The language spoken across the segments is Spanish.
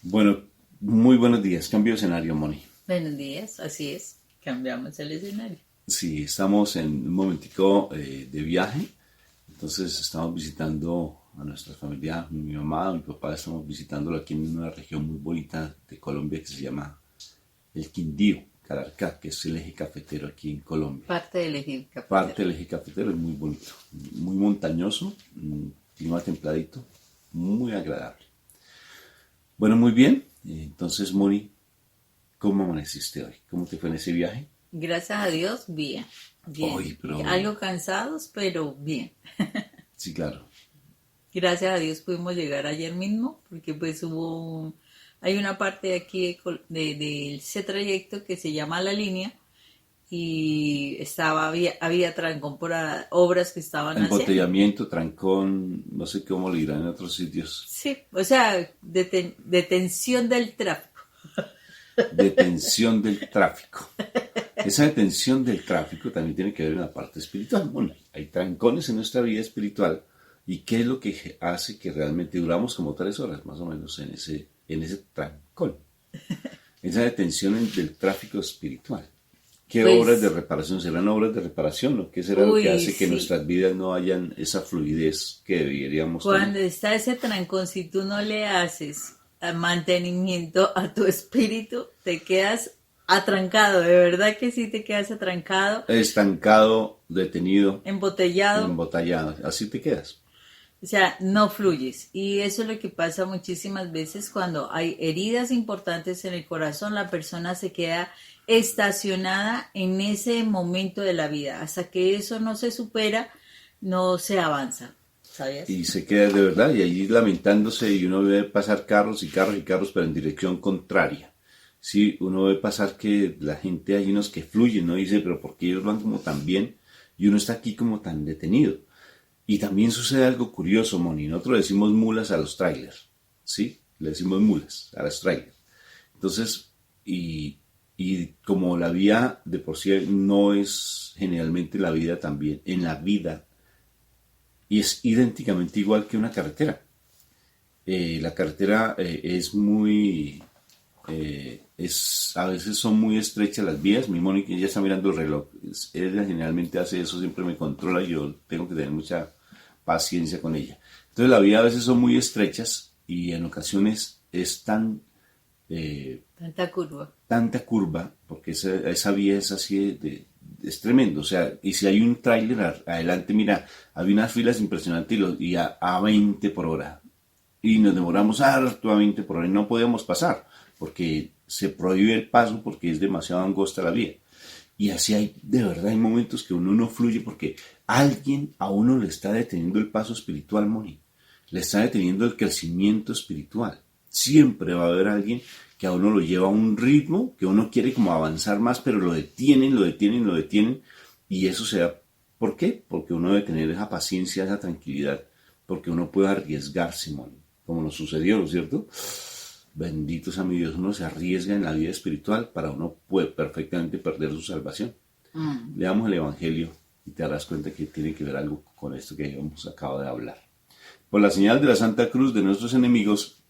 Bueno, muy buenos días. Cambio de escenario, Moni. Buenos días, así es, cambiamos el escenario. Sí, estamos en un momentico de viaje. Entonces estamos visitando a nuestra familia, mi mamá, mi papá, estamos visitándolo aquí en una región muy bonita de Colombia que se llama el Quindío, Calarcá, que es el eje cafetero aquí en Colombia. Parte del eje Parte cafetero. del eje cafetero es muy bonito, muy montañoso, clima templadito, muy agradable. Bueno, muy bien. Entonces, Moni, ¿cómo amaneciste hoy? ¿Cómo te fue en ese viaje? Gracias a Dios, bien, Hoy, bien. pero Algo cansados, pero bien. sí, claro. Gracias a Dios pudimos llegar ayer mismo, porque pues hay una parte de aquí de ese trayecto que se llama La Línea y había trancón por obras que estaban haciendo. Embotellamiento, trancón, no sé cómo le dirán en otros sitios. Sí, o sea, detención del tráfico. Detención del tráfico. Esa detención del tráfico también tiene que ver en la parte espiritual. Bueno, hay trancones en nuestra vida espiritual. ¿Y qué es lo que hace que realmente duramos como 3 horas más o menos en ese trancón? Esa detención del tráfico espiritual. ¿Qué obras de Pues, reparación serán obras de reparación? ¿No? ¿Qué será lo que uy, hace que sí. nuestras vidas no hayan esa fluidez que deberíamos tener? Cuando está ese trancón, si tú no le haces mantenimiento a tu espíritu, te quedas atrancado. De verdad que sí te quedas atrancado, Estancado, detenido, embotellado. embotellado. Así te quedas. O sea, no fluyes. Y eso es lo que pasa muchísimas veces cuando hay heridas importantes en el corazón. La persona se queda estacionada en ese momento de la vida. Hasta que eso no se supera, no se avanza. ¿Sabías? Y se queda de verdad y allí lamentándose y uno ve pasar carros y carros y carros pero en dirección contraria. Sí, uno ve pasar que la gente, hay unos que fluyen, ¿no? Dice, pero ¿por qué ellos van como tan bien y uno está aquí como tan detenido? Y también sucede algo curioso, Moni. Nosotros le decimos mulas a los trailers, ¿sí? Le decimos mulas a los trailers. Entonces, y como la vía de por sí no es generalmente la vida también, en la vida, y es idénticamente igual que una carretera. La carretera a veces son muy estrechas las vías. Mi Mónica ya está mirando el reloj. Ella generalmente hace eso, siempre me controla y yo tengo que tener mucha paciencia con ella. Entonces la vía a veces son muy estrechas y en ocasiones es Tanta curva. tanta curva, porque esa vía es así es tremendo. O sea, y si hay un tráiler adelante, mira, había unas filas impresionantes y a 20 por hora. Y nos demoramos harto a 20 por hora y no podíamos pasar, porque se prohíbe el paso porque es demasiado angosta la vía. Y así hay, de verdad, hay momentos que uno no fluye porque alguien a uno le está deteniendo el paso espiritual, Moni. Le está deteniendo el crecimiento espiritual. Siempre va a haber alguien que a uno lo lleva a un ritmo, que uno quiere como avanzar más, pero lo detienen, lo detienen, lo detienen. Y eso se da, ¿por qué? Porque uno debe tener esa paciencia, esa tranquilidad, porque uno puede arriesgarse, Moni, como nos sucedió, ¿no es cierto? Bendito sea mi Dios, uno se arriesga en la vida espiritual para uno puede perfectamente perder su salvación. Mm. Leamos el Evangelio y te darás cuenta que tiene que ver algo con esto que hemos acabado de hablar. Por la señal de la Santa Cruz de nuestros enemigos,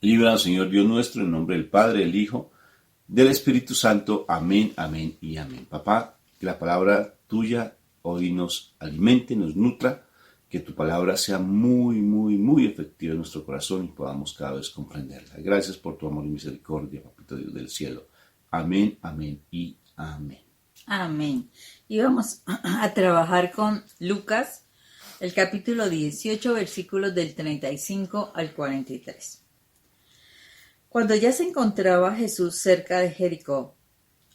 líbranos, Señor Dios nuestro, en nombre del Padre, del Hijo, del Espíritu Santo. Amén, amén y amén. Papá, que la palabra tuya hoy nos alimente, nos nutra, que tu palabra sea muy, muy, muy efectiva en nuestro corazón y podamos cada vez comprenderla. Gracias por tu amor y misericordia, Papito Dios del cielo. Amén, amén y amén. Amén. Y vamos a trabajar con Lucas, el capítulo 18, versículos del 35 al 43. Cuando ya se encontraba Jesús cerca de Jericó,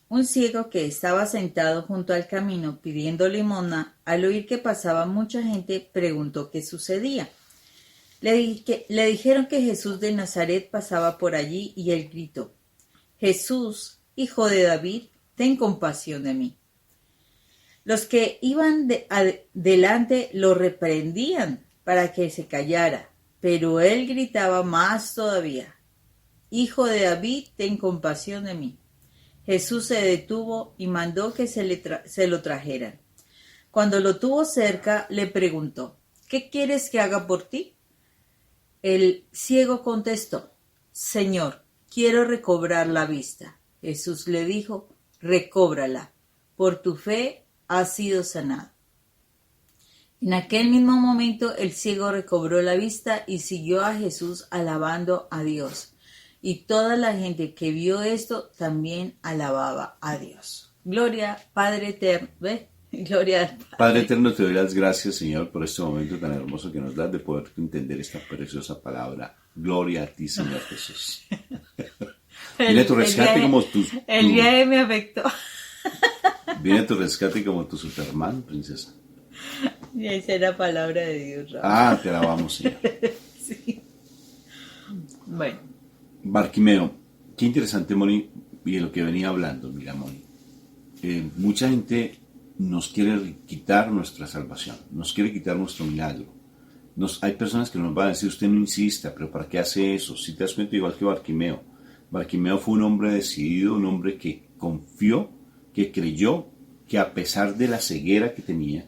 un ciego que estaba sentado junto al camino pidiendo limosna, al oír que pasaba mucha gente, preguntó qué sucedía. Le dijeron que Jesús de Nazaret pasaba por allí y él gritó: Jesús, hijo de David, ten compasión de mí. Los que iban delante lo reprendían para que se callara, pero él gritaba más todavía: Hijo de David, ten compasión de mí. Jesús se detuvo y mandó que se lo trajeran. Cuando lo tuvo cerca, le preguntó: ¿Qué quieres que haga por ti? El ciego contestó: Señor, quiero recobrar la vista. Jesús le dijo, recóbrala, por tu fe has sido sanado. En aquel mismo momento el ciego recobró la vista y siguió a Jesús alabando a Dios. Y toda la gente que vio esto también alababa a Dios. Gloria, Padre eterno, ¿ve? Gloria al Padre. Padre eterno, te doy las gracias, Señor, por este momento tan hermoso que nos das de poder entender esta preciosa palabra. Gloria a ti, Señor Jesús. Viene tu rescate como tu... El viaje me afectó. Viene tu rescate como tu Superman, princesa. Y esa era palabra de Dios, Raúl. Ah, te alabamos, Señor. Sí. Bueno. Barquimeo, qué interesante, Moni, y de lo que venía hablando, mira, Moni. Mucha gente nos quiere quitar nuestra salvación, nos quiere quitar nuestro milagro. Hay personas que nos van a decir, usted no insista, pero ¿para qué hace eso? Si te das cuenta, igual que Barquimeo. Barquimeo fue un hombre decidido, un hombre que confió, que creyó, que a pesar de la ceguera que tenía,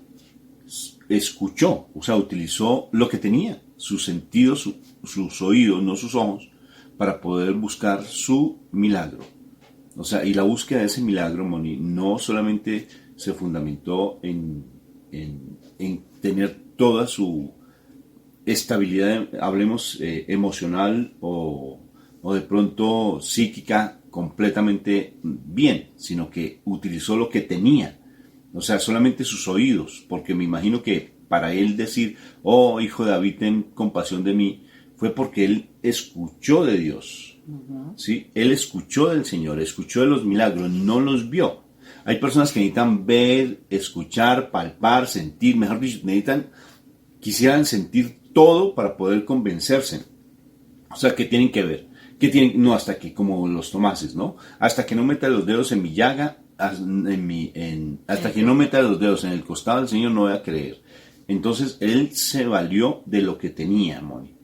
escuchó, o sea, utilizó lo que tenía, sus sentidos, sus oídos, no sus ojos, para poder buscar su milagro. O sea, y la búsqueda de ese milagro, Moni, no solamente se fundamentó en tener toda su estabilidad, hablemos emocional o de pronto psíquica completamente bien, sino que utilizó lo que tenía. O sea, solamente sus oídos, porque me imagino que para él decir, oh, hijo de David, ten compasión de mí, fue porque él escuchó de Dios. ¿Sí? Él escuchó del Señor, escuchó de los milagros, no los vio. Hay personas que necesitan ver, escuchar, palpar, sentir, mejor dicho, quisieran sentir todo para poder convencerse. O sea, ¿qué tienen que ver? ¿Qué tienen? No, hasta que, como los tomases, ¿no? Hasta que no meta los dedos en mi llaga, hasta que no meta los dedos en el costado del Señor, no voy a creer. Entonces, él se valió de lo que tenía, Moni.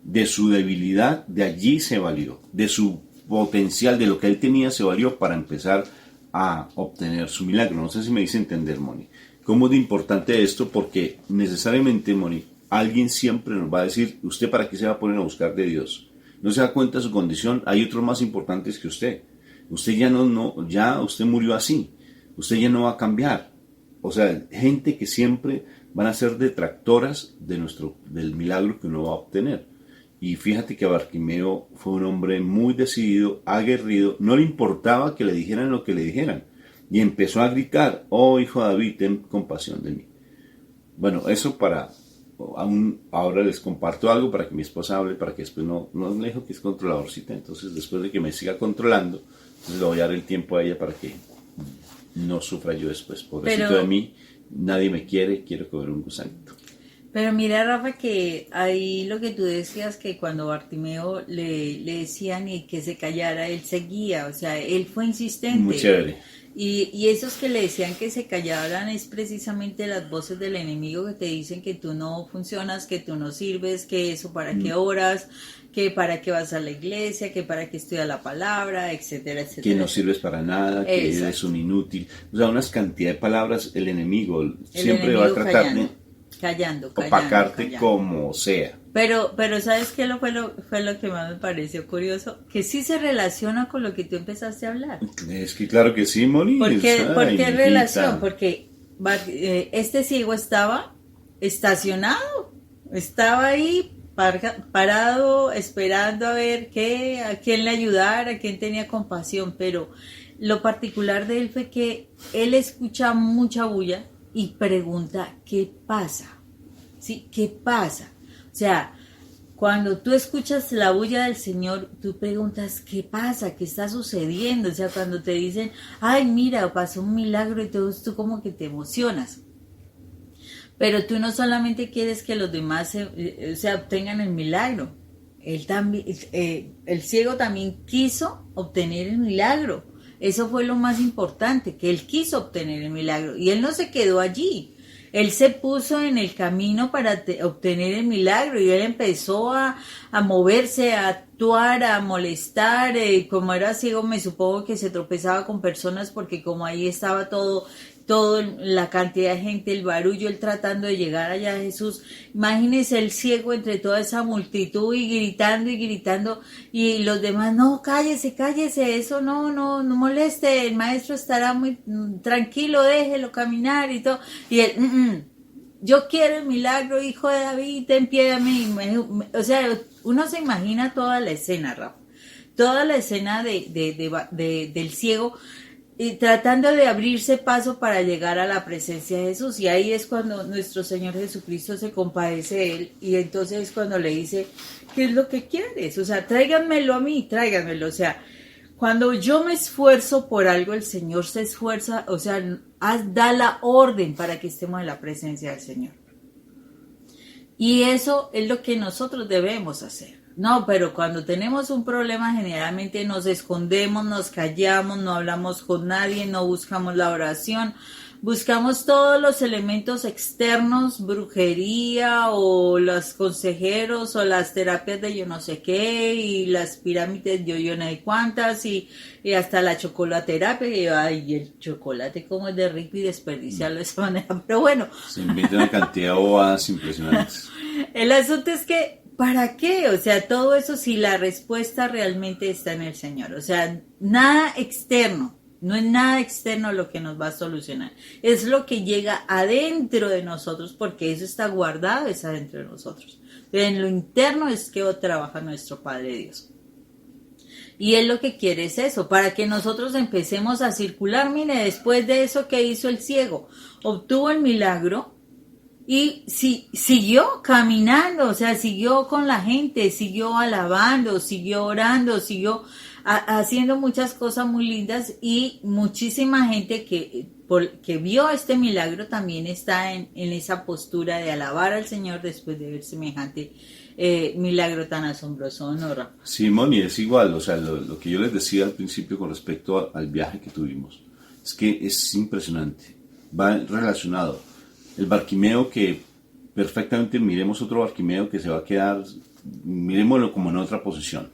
De su debilidad, de allí se valió. De su potencial, de lo que él tenía, se valió para empezar a obtener su milagro. No sé si me dice entender, Moni. ¿Cómo es de importante esto? Porque necesariamente, Moni, alguien siempre nos va a decir, ¿usted para qué se va a poner a buscar de Dios? ¿No se da cuenta de su condición? Hay otros más importantes que usted. Usted ya usted murió así. Usted ya no va a cambiar. O sea, gente que siempre van a ser detractoras del milagro que uno va a obtener. Y fíjate que Barquimeo fue un hombre muy decidido, aguerrido, no le importaba que le dijeran lo que le dijeran. Y empezó a gritar, oh hijo de David, ten compasión de mí. Bueno, eso ahora les comparto algo para que mi esposa hable, para que después no le dijo que es controladorcita. Entonces después de que me siga controlando, entonces le voy a dar el tiempo a ella para que no sufra yo después. Pobrecito de mí, nadie me quiere, quiero comer un gusanito. Pero mira, Rafa, que ahí lo que tú decías, que cuando Bartimeo le decían y que se callara, él seguía, o sea, él fue insistente. Muy chévere. Y esos que le decían que se callaran es precisamente las voces del enemigo que te dicen que tú no funcionas, que tú no sirves, que eso para qué oras, que para qué vas a la iglesia, que para qué estudias la palabra, etcétera, etcétera. Que no sirves para nada, que eres un inútil. O sea, unas cantidad de palabras, el enemigo siempre va a tratar de callando, opacarte como sea. Pero ¿sabes qué fue lo que más me pareció curioso? Que sí se relaciona con lo que tú empezaste a hablar. Es que claro que sí, Moni. ¿Por qué relación? Porque este ciego estaba estacionado, estaba ahí parado, esperando a ver a quién le ayudara, a quién tenía compasión, pero lo particular de él fue que él escucha mucha bulla y pregunta, ¿qué pasa? ¿Sí? ¿Qué pasa? O sea, cuando tú escuchas la bulla del Señor, tú preguntas, ¿qué pasa? ¿Qué está sucediendo? O sea, cuando te dicen, ay, mira, pasó un milagro y todo, tú como que te emocionas. Pero tú no solamente quieres que los demás obtengan el milagro. Él también, el ciego también quiso obtener el milagro. Eso fue lo más importante, que él quiso obtener el milagro. Y él no se quedó allí. Él se puso en el camino para obtener el milagro y él empezó a moverse, a actuar, a molestar. Como era ciego, me supongo que se tropezaba con personas porque como ahí estaba todo todo, la cantidad de gente, el barullo, él tratando de llegar allá a Jesús. Imagínense el ciego entre toda esa multitud y gritando, y los demás, no, cállese, eso no moleste, el maestro estará muy tranquilo, déjelo caminar y todo. Y él, yo quiero el milagro, hijo de David, ten piedad de mí. O sea, uno se imagina toda la escena, Rafa, toda la escena del ciego, y tratando de abrirse paso para llegar a la presencia de Jesús. Y ahí es cuando nuestro Señor Jesucristo se compadece de él, y entonces es cuando le dice, ¿qué es lo que quieres? O sea, tráiganmelo a mí, tráiganmelo. O sea, cuando yo me esfuerzo por algo, el Señor se esfuerza, o sea, da la orden para que estemos en la presencia del Señor. Y eso es lo que nosotros debemos hacer. No, pero cuando tenemos un problema generalmente nos escondemos, nos callamos, no hablamos con nadie, no buscamos la oración, buscamos todos los elementos externos, brujería o los consejeros o las terapias de yo no sé qué y las pirámides de yo no sé cuántas y hasta la chocolaterapia. Y ay, el chocolate como es de rico y desperdiciarlo de esa manera, pero bueno. Se inventa una cantidad de bobadas impresionantes. El asunto es que, ¿para qué? O sea, todo eso si la respuesta realmente está en el Señor. O sea, nada externo, no es nada externo lo que nos va a solucionar. Es lo que llega adentro de nosotros, porque eso está guardado, es adentro de nosotros. Pero en lo interno es que trabaja nuestro Padre Dios. Y Él lo que quiere es eso, para que nosotros empecemos a circular. Mire, después de eso que hizo el ciego, obtuvo el milagro. Y siguió caminando, o sea, siguió con la gente, siguió alabando, siguió orando, siguió haciendo muchas cosas muy lindas, y muchísima gente que vio este milagro también está en esa postura de alabar al Señor después de ver semejante milagro tan asombroso, ¿no, Rafa? Sí, Moni, es igual, o sea, lo que yo les decía al principio con respecto al viaje que tuvimos, es que es impresionante, va relacionado. El Barquimeo, que perfectamente miremos otro Barquimeo que se va a quedar, miremoslo como en otra posición.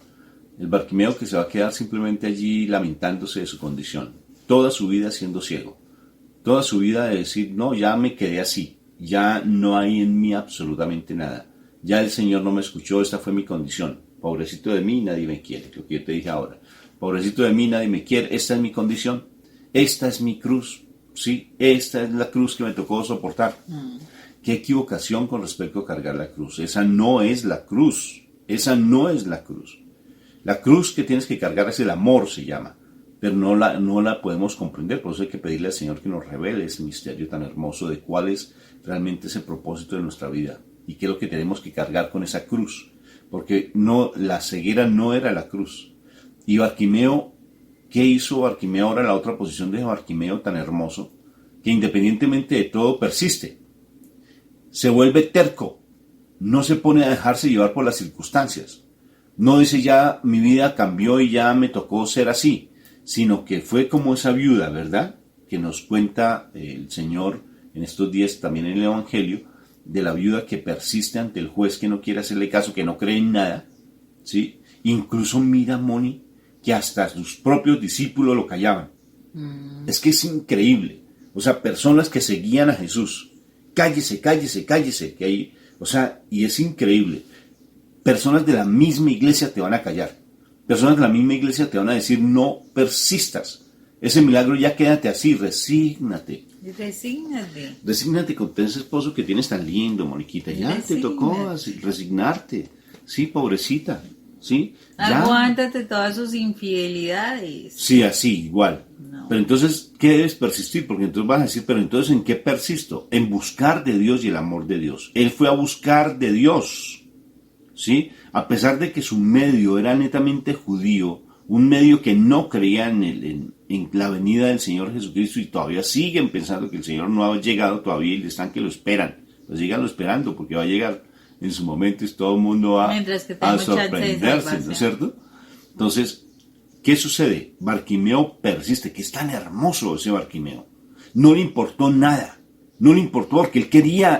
El Barquimeo que se va a quedar simplemente allí lamentándose de su condición. Toda su vida siendo ciego. Toda su vida de decir, no, ya me quedé así. Ya no hay en mí absolutamente nada. Ya el Señor no me escuchó, esta fue mi condición. Pobrecito de mí, nadie me quiere, lo que yo te dije ahora. Pobrecito de mí, nadie me quiere, esta es mi condición. Esta es mi cruz. Sí, esta es la cruz que me tocó soportar. Qué equivocación con respecto a cargar la cruz. Esa no es la cruz. Esa no es la cruz. La cruz que tienes que cargar es el amor, se llama. Pero no la podemos comprender. Por eso hay que pedirle al Señor que nos revele ese misterio tan hermoso de cuál es realmente ese propósito de nuestra vida. Y qué es lo que tenemos que cargar con esa cruz. Porque no, la ceguera no era la cruz. Y Barquimeo, ¿qué hizo Barquimeo ahora en la otra posición de Barquimeo tan hermoso? Que independientemente de todo persiste. Se vuelve terco. No se pone a dejarse llevar por las circunstancias. No dice ya mi vida cambió y ya me tocó ser así. Sino que fue como esa viuda, ¿verdad? Que nos cuenta el Señor en estos días también en el Evangelio. De la viuda que persiste ante el juez, que no quiere hacerle caso, que no cree en nada. ¿Sí? Incluso mira, Moni, que hasta sus propios discípulos lo callaban. Es que es increíble. O sea, personas que seguían a Jesús. Cállese. Que hay, o sea, y es increíble. Personas de la misma iglesia te van a callar. Personas de la misma iglesia te van a decir, no persistas. Ese milagro ya quédate así, resígnate. Resígnate con ese esposo que tienes tan lindo, Moniquita. Ya te tocó resignarte. Sí, pobrecita. ¿Sí? Aguántate todas sus infidelidades. Sí, así, igual. No. Pero entonces, ¿qué debes persistir? Porque entonces vas a decir, pero entonces, ¿en qué persisto? En buscar de Dios y el amor de Dios. Él fue a buscar de Dios. ¿Sí? A pesar de que su medio era netamente judío, un medio que no creía en la venida del Señor Jesucristo, y todavía siguen pensando que el Señor no ha llegado todavía y están que lo esperan. Pues síganlo esperando porque va a llegar en su momento y todo el mundo va a sorprenderse, ¿no es cierto? Entonces, ¿qué sucede? Barquimeo persiste, que es tan hermoso ese Barquimeo. No le importó nada, no le importó porque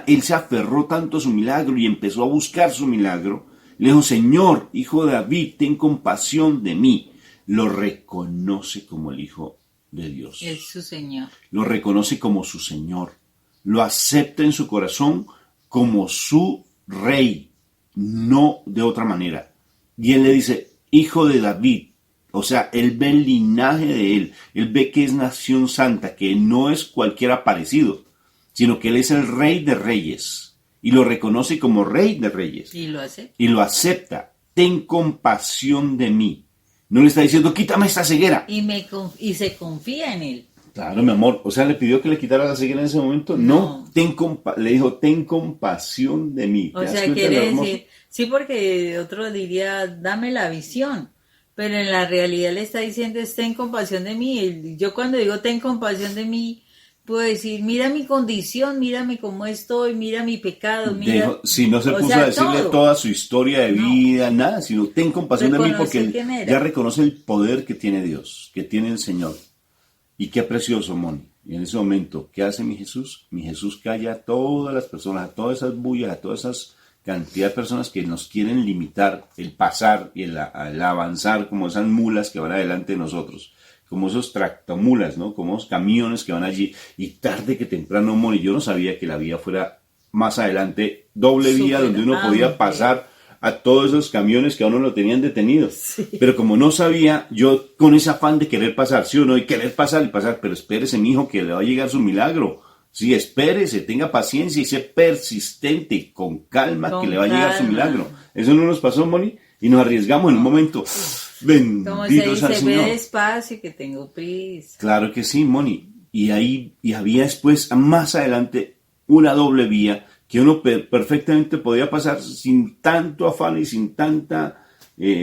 él se aferró tanto a su milagro y empezó a buscar su milagro. Le dijo, Señor, hijo de David, ten compasión de mí. Lo reconoce como el Hijo de Dios. Es su Señor. Lo reconoce como su Señor. Lo acepta en su corazón como su Rey, no de otra manera. Y él le dice, hijo de David. O sea, él ve el linaje de él. Él ve que es nación santa, que no es cualquier aparecido, sino que él es el Rey de Reyes. Y lo reconoce como Rey de Reyes. Y lo hace. Y lo acepta. Ten compasión de mí. No le está diciendo, quítame esta ceguera. Y se confía en él. Claro, mi amor. O sea, ¿le pidió que le quitara la ceguera en ese momento? No. Le dijo, ten compasión de mí. O sea, quiere decir, sí, porque otro diría, dame la visión. Pero en la realidad le está diciendo, ten compasión de mí. Y yo cuando digo, ten compasión de mí, puedo decir, mira mi condición, mírame cómo estoy, mira mi pecado, mira... Si no se puso a decirle toda su historia de vida, nada, sino ten compasión de mí porque él ya reconoce el poder que tiene Dios, que tiene el Señor. Y qué precioso, Moni. Y en ese momento, ¿qué hace mi Jesús? Mi Jesús calla a todas las personas, a todas esas bullas, a todas esas cantidad de personas que nos quieren limitar el pasar y el avanzar, como esas mulas que van adelante de nosotros, como esos tractomulas, ¿no? Como esos camiones que van allí, y tarde que temprano, Moni, yo no sabía que la vía fuera más adelante, doble vía, donde uno podía pasar a todos esos camiones que a uno lo tenían detenido. Sí. Pero como no sabía, yo con ese afán de querer pasar, ¿sí o no? Y querer pasar y pasar, pero espérese, mijo, que le va a llegar su milagro. Sí, espérese, tenga paciencia y sé persistente, con calma, que le va a llegar su milagro. Eso no nos pasó, Moni, y nos arriesgamos en un momento. Bendito sea el Señor. Ve despacio, que tengo prisa. Claro que sí, Moni. Y había después, más adelante, una doble vía que uno perfectamente podía pasar sin tanto afán y sin tanta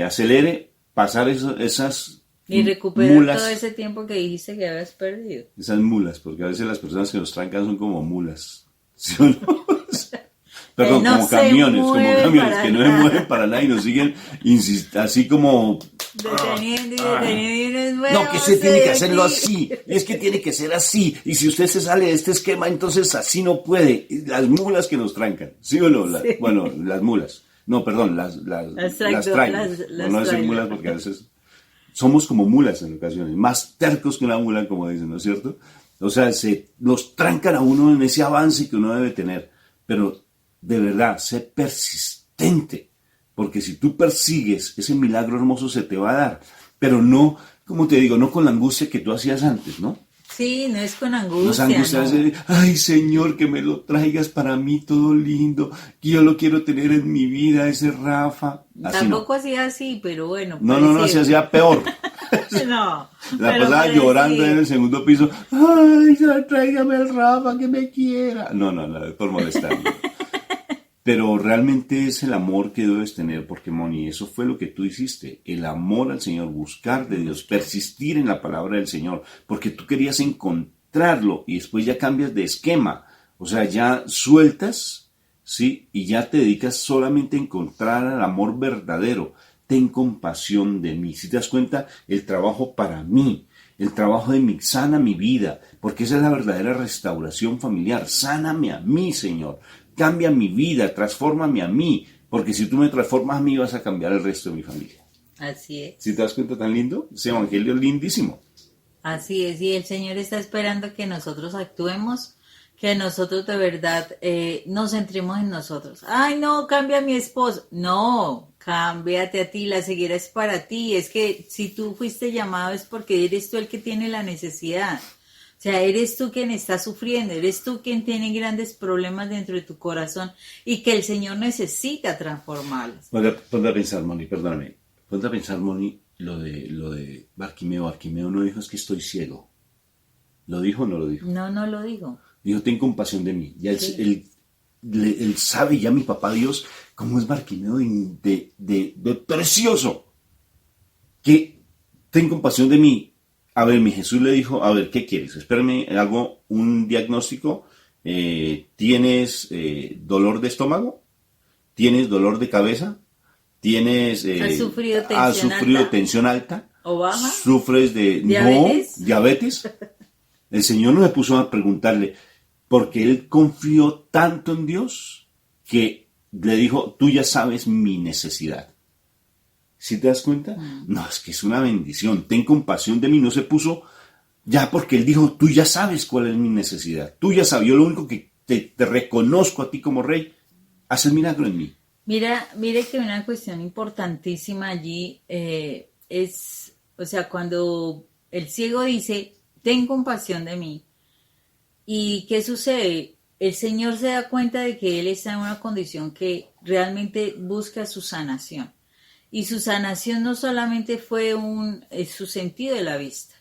acelere, pasar esas y recuperar mulas, todo ese tiempo que dijiste que habías perdido. Esas mulas, porque a veces las personas que nos trancan son como mulas. ¿Sí o no? Perdón, no como camiones que no se mueven para nada y nos siguen así como... Deteniendo y deteniendo. No, que se tiene que hacerlo así, es que tiene que ser así. Y si usted se sale de este esquema, entonces así no puede. Las mulas que nos trancan, ¿sí o no? Sí. Bueno, las mulas. No, perdón, las trailers. No decir mulas porque a veces... Somos como mulas en ocasiones, más tercos que una mula, como dicen, ¿no es cierto? O sea, nos trancan a uno en ese avance que uno debe tener. Pero, de verdad, sé persistente. Porque si tú persigues, ese milagro hermoso se te va a dar. Pero no, como te digo, no con la angustia que tú hacías antes, ¿no? Sí, no es con angustia. No. Ay, Señor, que me lo traigas para mí todo lindo, que yo lo quiero tener en mi vida, ese Rafa. Así tampoco hacía así, pero bueno. No, se hacía peor. No. La pasaba llorando en el segundo piso. Ay, tráigame al Rafa que me quiera. No, por molestarme. Pero realmente es el amor que debes tener, porque Moni, eso fue lo que tú hiciste, el amor al Señor, buscar de Dios, persistir en la palabra del Señor, porque tú querías encontrarlo y después ya cambias de esquema, o sea, ya sueltas, ¿sí? Y ya te dedicas solamente a encontrar al amor verdadero. Ten compasión de mí. Si te das cuenta, el trabajo para mí, el trabajo de mí, sana mi vida, porque esa es la verdadera restauración familiar. Sáname a mí, Señor. Cambia mi vida, transfórmame a mí, porque si tú me transformas a mí vas a cambiar el resto de mi familia. Así es. ¿Sí te das cuenta tan lindo? Ese evangelio es lindísimo. Así es, y el Señor está esperando que nosotros actuemos, que nosotros de verdad nos centremos en nosotros. Ay, no, cambia a mi esposo. No, cámbiate a ti, la ceguera es para ti. Es que si tú fuiste llamado es porque eres tú el que tiene la necesidad. O sea, eres tú quien está sufriendo, eres tú quien tiene grandes problemas dentro de tu corazón y que el Señor necesita transformarlos. Ponte a pensar, Moni, perdóname. Ponte a pensar, Moni, lo de Barquimeo. Barquimeo no dijo es que estoy ciego. ¿Lo dijo o no lo dijo? No lo dijo. Dijo, ten compasión de mí. Ya Sí. él sabe ya, mi papá Dios, cómo es Barquimeo de precioso. Que ten compasión de mí. A ver, mi Jesús le dijo, a ver, ¿qué quieres? Espérame, hago un diagnóstico. ¿Tienes dolor de estómago? ¿Tienes dolor de cabeza? ¿Tienes ¿Has sufrido tensión alta? ¿O baja? ¿Sufres de ¿Diabetes? No, diabetes? El Señor no se puso a preguntarle, porque Él confió tanto en Dios que le dijo, tú ya sabes mi necesidad. ¿Sí te das cuenta? No, es que es una bendición. Ten compasión de mí. No se puso Ya porque él dijo, tú ya sabes cuál es mi necesidad, tú ya sabes, yo lo único que te reconozco a ti como rey, haz el milagro en mí. Mire que una cuestión importantísima allí es, o sea, cuando el ciego dice, ten compasión de mí, ¿y qué sucede? El Señor se da cuenta de que él está en una condición que realmente busca su sanación. Y su sanación no solamente fue su sentido de la vista,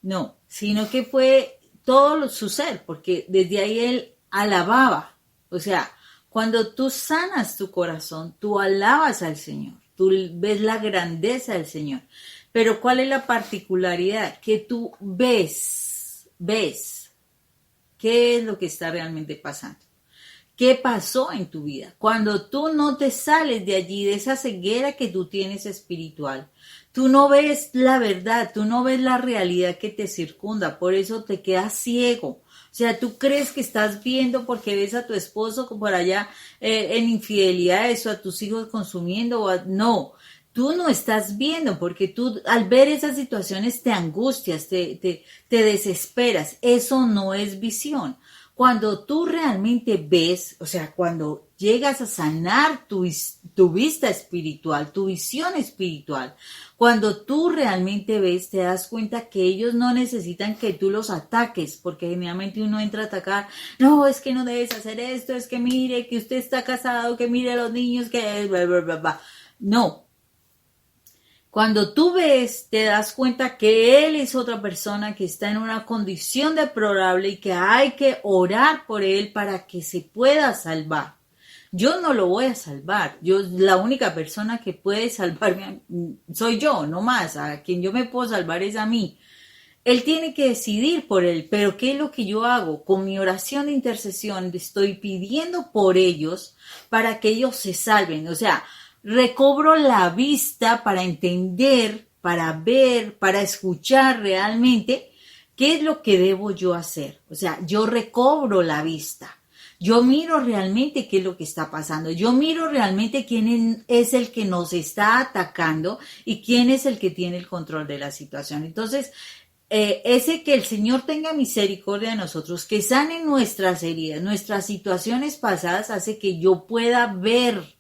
no, sino que fue todo su ser, porque desde ahí él alababa. O sea, cuando tú sanas tu corazón, tú alabas al Señor, tú ves la grandeza del Señor. Pero ¿cuál es la particularidad? Que tú ves qué es lo que está realmente pasando. ¿Qué pasó en tu vida? Cuando tú no te sales de allí, de esa ceguera que tú tienes espiritual, tú no ves la verdad, tú no ves la realidad que te circunda, por eso te quedas ciego. O sea, tú crees que estás viendo porque ves a tu esposo por allá en infidelidades o a tus hijos consumiendo. No, tú no estás viendo porque tú al ver esas situaciones te angustias, te desesperas. Eso no es visión. Cuando tú realmente ves, o sea, cuando llegas a sanar tu vista espiritual, tu visión espiritual, cuando tú realmente ves, te das cuenta que ellos no necesitan que tú los ataques, porque generalmente uno entra a atacar, no, es que no debes hacer esto, es que mire, que usted está casado, que mire a los niños, que bla, bla, bla, bla. No. Cuando tú ves, te das cuenta que él es otra persona que está en una condición deplorable y que hay que orar por él para que se pueda salvar. Yo no lo voy a salvar. La única persona que puede salvarme soy yo, no más. A quien yo me puedo salvar es a mí. Él tiene que decidir por él, pero ¿qué es lo que yo hago? Con mi oración de intercesión estoy pidiendo por ellos para que ellos se salven. O sea, recobro la vista para entender, para ver, para escuchar realmente qué es lo que debo yo hacer. O sea, yo recobro la vista. Yo miro realmente qué es lo que está pasando. Yo miro realmente quién es el que nos está atacando y quién es el que tiene el control de la situación. Entonces, ese que el Señor tenga misericordia de nosotros, que sane nuestras heridas, nuestras situaciones pasadas, hace que yo pueda ver.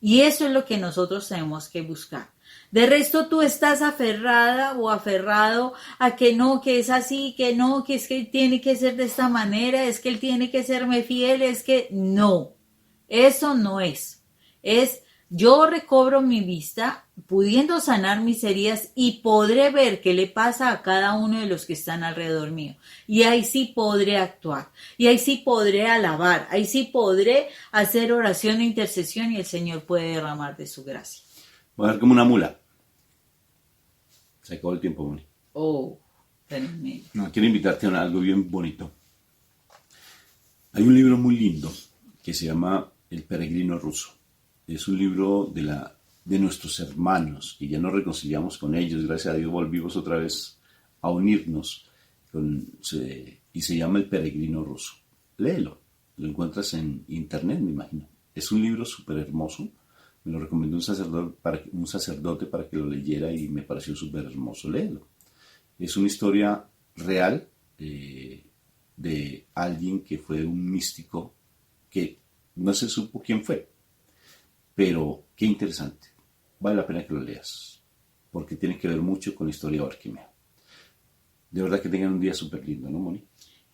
Y eso es lo que nosotros tenemos que buscar. De resto tú estás aferrada o aferrado a que no, que es así, que no, que es que tiene que ser de esta manera, es que él tiene que serme fiel, es que no. Eso no es. Es yo recobro mi vista, pudiendo sanar mis heridas y podré ver qué le pasa a cada uno de los que están alrededor mío. Y ahí sí podré actuar. Y ahí sí podré alabar. Ahí sí podré hacer oración e intercesión y el Señor puede derramar de su gracia. Voy a ver como una mula. Se acabó el tiempo, Moni. Oh, tremendo. No, quiero invitarte a algo bien bonito. Hay un libro muy lindo que se llama El peregrino ruso. Es un libro de nuestros hermanos, que ya nos reconciliamos con ellos. Gracias a Dios volvimos otra vez a unirnos. Y se llama El peregrino ruso. Léelo. Lo encuentras en internet, me imagino. Es un libro súper hermoso. Me lo recomendó un sacerdote para que lo leyera y me pareció súper hermoso. Léelo. Es una historia real de alguien que fue un místico que no se supo quién fue. Pero qué interesante. Vale la pena que lo leas. Porque tiene que ver mucho con la historia de Barquimeo. De verdad que tengan un día súper lindo, ¿no, Moni?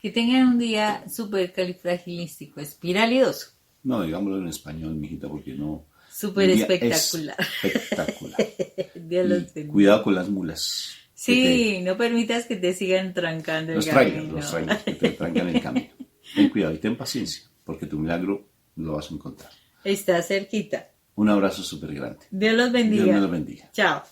Que tengan un día súper califragilístico, espiralidoso. No, digámoslo en español, mijita, porque no... Súper espectacular. Espectacular. Dios los bendiga. Cuidado con las mulas. Sí, no permitas que te sigan trancando el camino. Los trailers que te trancan el camino. Ten cuidado y ten paciencia, porque tu milagro lo vas a encontrar. Está cerquita. Un abrazo súper grande. Dios los bendiga. Dios me los bendiga. Chao.